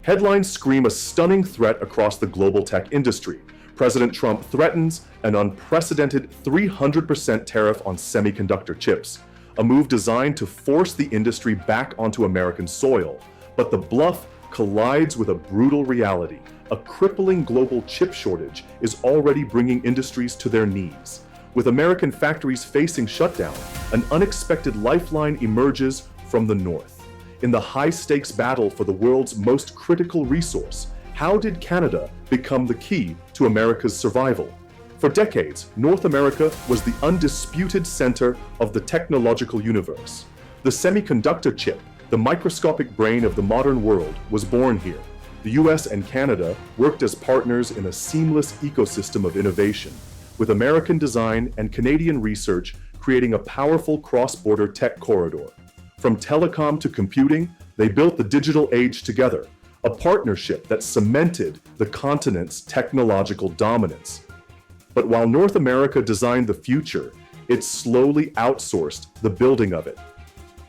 Headlines scream a stunning threat across the global tech industry. President Trump threatens an unprecedented 300% tariff on semiconductor chips, a move designed to force the industry back onto American soil. But the bluff collides with a brutal reality. A crippling global chip shortage is already bringing industries to their knees. With American factories facing shutdown, an unexpected lifeline emerges from the north. In the high-stakes battle for the world's most critical resource, how did Canada become the key to America's survival? For decades, North America was the undisputed center of the technological universe. The semiconductor chip, the microscopic brain of the modern world, was born here. The US and Canada worked as partners in a seamless ecosystem of innovation, with American design and Canadian research creating a powerful cross-border tech corridor. From telecom to computing, they built the digital age together, a partnership that cemented the continent's technological dominance. But while North America designed the future, it slowly outsourced the building of it.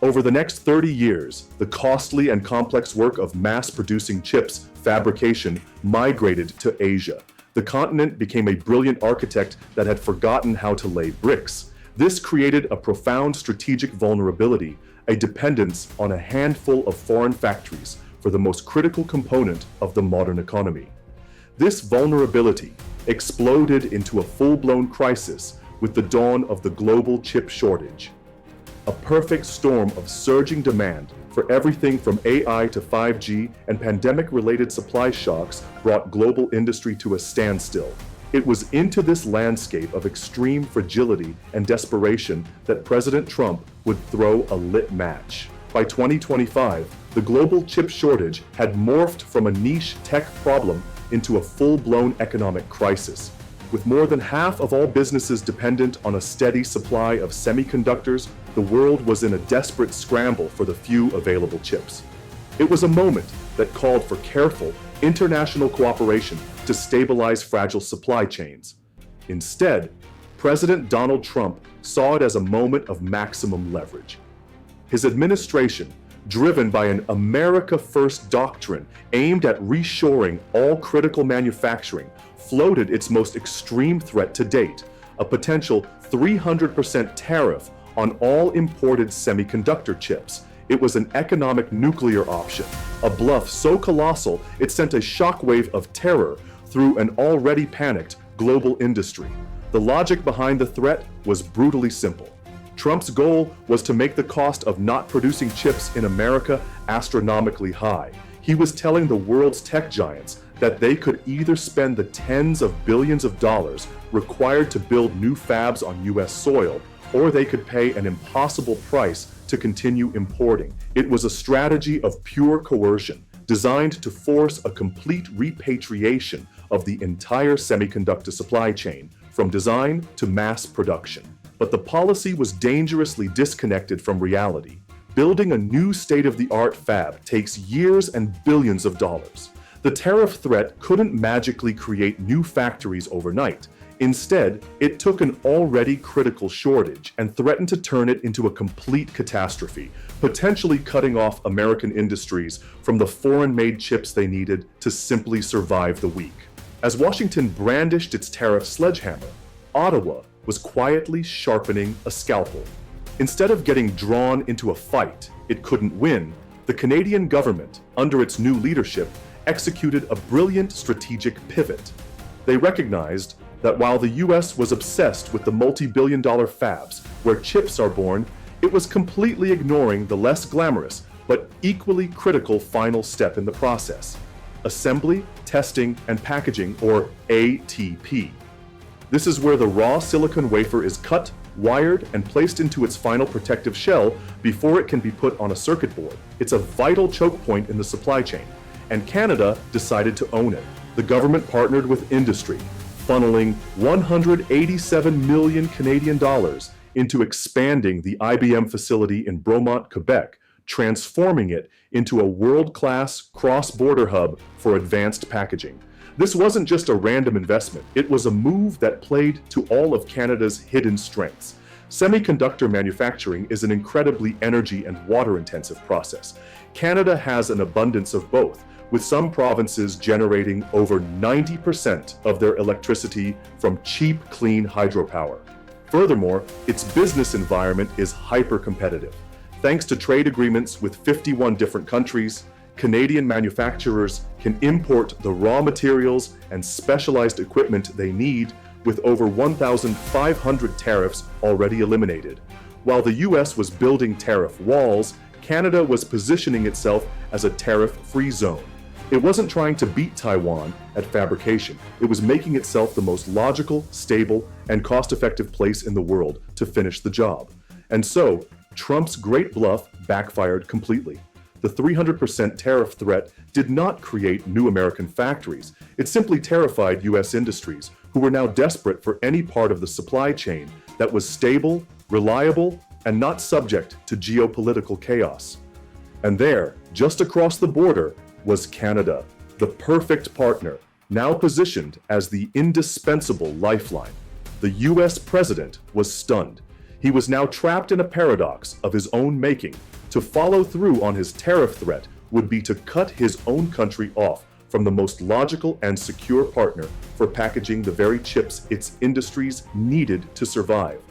Over the next 30 years, the costly and complex work of mass-producing chips fabrication migrated to Asia. The continent became a brilliant architect that had forgotten how to lay bricks. This created a profound strategic vulnerability, a dependence on a handful of foreign factories for the most critical component of the modern economy. This vulnerability exploded into a full-blown crisis with the dawn of the global chip shortage. A perfect storm of surging demand for everything from AI to 5G and pandemic-related supply shocks brought global industry to a standstill. It was into this landscape of extreme fragility and desperation that President Trump would throw a lit match. By 2025, the global chip shortage had morphed from a niche tech problem into a full-blown economic crisis. With more than half of all businesses dependent on a steady supply of semiconductors, the world was in a desperate scramble for the few available chips. It was a moment that called for careful, international cooperation to stabilize fragile supply chains. Instead, President Donald Trump saw it as a moment of maximum leverage. His administration, driven by an America First doctrine aimed at reshoring all critical manufacturing, floated its most extreme threat to date, a potential 300% tariff on all imported semiconductor chips. It was an economic nuclear option, a bluff so colossal it sent a shockwave of terror through an already panicked global industry. The logic behind the threat was brutally simple. Trump's goal was to make the cost of not producing chips in America astronomically high. He was telling the world's tech giants that they could either spend the tens of billions of dollars required to build new fabs on US soil, or they could pay an impossible price to continue importing. It was a strategy of pure coercion, designed to force a complete repatriation of the entire semiconductor supply chain, from design to mass production. But the policy was dangerously disconnected from reality. Building a new state-of-the-art fab takes years and billions of dollars. The tariff threat couldn't magically create new factories overnight. Instead, it took an already critical shortage and threatened to turn it into a complete catastrophe, potentially cutting off American industries from the foreign-made chips they needed to simply survive the week. As Washington brandished its tariff sledgehammer, Ottawa was quietly sharpening a scalpel. Instead of getting drawn into a fight it couldn't win, the Canadian government, under its new leadership, executed a brilliant strategic pivot. They recognized that while the US was obsessed with the multi-billion-dollar fabs where chips are born, it was completely ignoring the less glamorous but equally critical final step in the process: assembly, testing, and packaging, or ATP. This is where the raw silicon wafer is cut, wired, and placed into its final protective shell before it can be put on a circuit board. It's a vital choke point in the supply chain, and Canada decided to own it. The government partnered with industry, funneling 187 million Canadian dollars into expanding the IBM facility in Bromont, Quebec, transforming it into a world-class cross-border hub for advanced packaging. This wasn't just a random investment, it was a move that played to all of Canada's hidden strengths. Semiconductor manufacturing is an incredibly energy and water-intensive process. Canada has an abundance of both, with some provinces generating over 90% of their electricity from cheap, clean hydropower. Furthermore, its business environment is hyper-competitive. Thanks to trade agreements with 51 different countries, Canadian manufacturers can import the raw materials and specialized equipment they need, with over 1,500 tariffs already eliminated. While the US was building tariff walls, Canada was positioning itself as a tariff-free zone. It wasn't trying to beat Taiwan at fabrication. It was making itself the most logical, stable, and cost-effective place in the world to finish the job. And so, Trump's great bluff backfired completely. The 300% tariff threat did not create new American factories. It simply terrified US industries, who were now desperate for any part of the supply chain that was stable, reliable, and not subject to geopolitical chaos. And there, just across the border, was Canada, the perfect partner, now positioned as the indispensable lifeline. The US president was stunned. He was now trapped in a paradox of his own making. To follow through on his tariff threat would be to cut his own country off from the most logical and secure partner for packaging the very chips its industries needed to survive.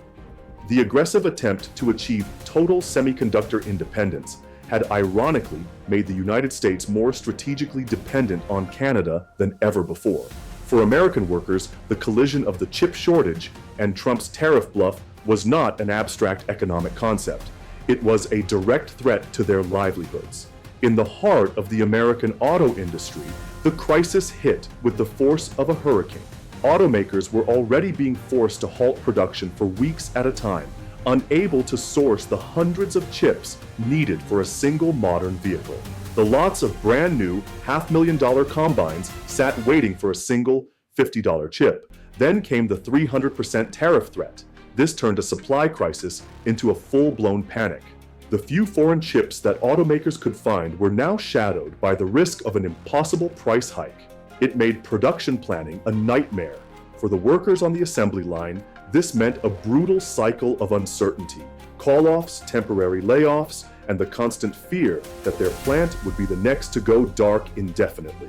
The aggressive attempt to achieve total semiconductor independence had ironically made the United States more strategically dependent on Canada than ever before. For American workers, the collision of the chip shortage and Trump's tariff bluff was not an abstract economic concept. It was a direct threat to their livelihoods. In the heart of the American auto industry, the crisis hit with the force of a hurricane. Automakers were already being forced to halt production for weeks at a time, unable to source the hundreds of chips needed for a single modern vehicle. The lots of brand new $500,000 combines sat waiting for a single $50 chip. Then came the 300% tariff threat. This turned a supply crisis into a full-blown panic. The few foreign chips that automakers could find were now shadowed by the risk of an impossible price hike. It made production planning a nightmare. For the workers on the assembly line, this meant a brutal cycle of uncertainty, call-offs, temporary layoffs, and the constant fear that their plant would be the next to go dark indefinitely.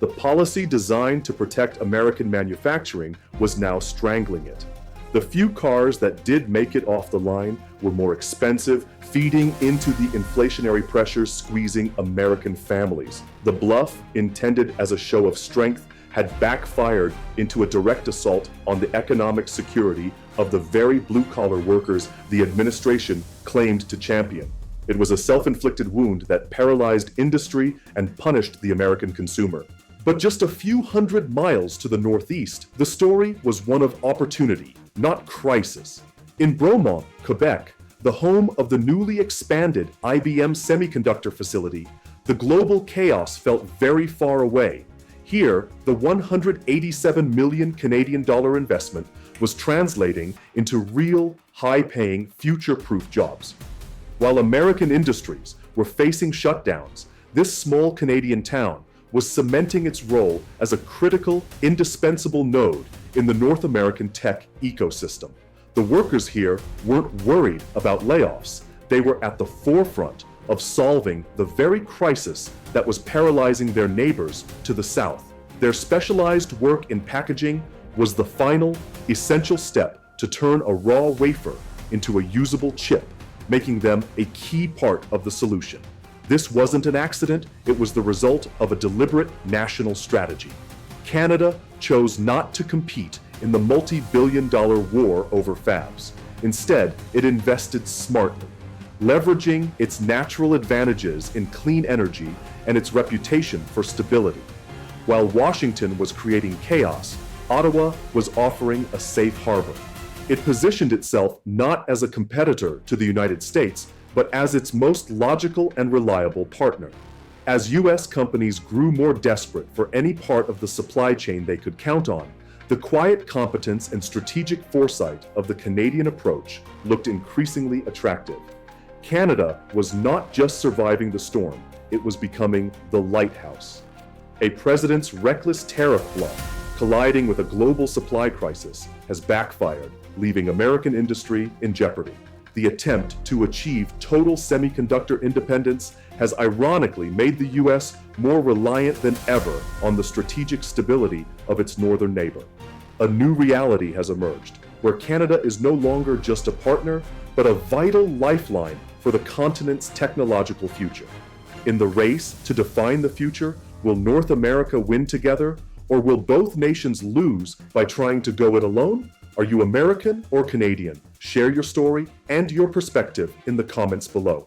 The policy designed to protect American manufacturing was now strangling it. The few cars that did make it off the line were more expensive, feeding into the inflationary pressures squeezing American families. The bluff, intended as a show of strength, had backfired into a direct assault on the economic security of the very blue-collar workers the administration claimed to champion. It was a self-inflicted wound that paralyzed industry and punished the American consumer. But just a few hundred miles to the northeast, the story was one of opportunity, not crisis. In Bromont, Quebec, the home of the newly expanded IBM semiconductor facility, the global chaos felt very far away. Here, the 187 million Canadian dollar investment was translating into real, high-paying, future-proof jobs. While American industries were facing shutdowns, this small Canadian town was cementing its role as a critical, indispensable node in the North American tech ecosystem. The workers here weren't worried about layoffs. They were at the forefront of solving the very crisis that was paralyzing their neighbors to the south. Their specialized work in packaging was the final, essential step to turn a raw wafer into a usable chip, making them a key part of the solution. This wasn't an accident, it was the result of a deliberate national strategy. Canada chose not to compete in the multi-billion-dollar war over fabs. Instead, it invested smartly, leveraging its natural advantages in clean energy and its reputation for stability. While Washington was creating chaos, Ottawa was offering a safe harbor. It positioned itself not as a competitor to the United States, but as its most logical and reliable partner. As US companies grew more desperate for any part of the supply chain they could count on, the quiet competence and strategic foresight of the Canadian approach looked increasingly attractive. Canada was not just surviving the storm, it was becoming the lighthouse. A president's reckless tariff bluff, colliding with a global supply crisis, has backfired, leaving American industry in jeopardy. The attempt to achieve total semiconductor independence has ironically made the US more reliant than ever on the strategic stability of its northern neighbor. A new reality has emerged, where Canada is no longer just a partner, but a vital lifeline for the continent's technological future. In the race to define the future, will North America win together, or will both nations lose by trying to go it alone? Are you American or Canadian? Share your story and your perspective in the comments below.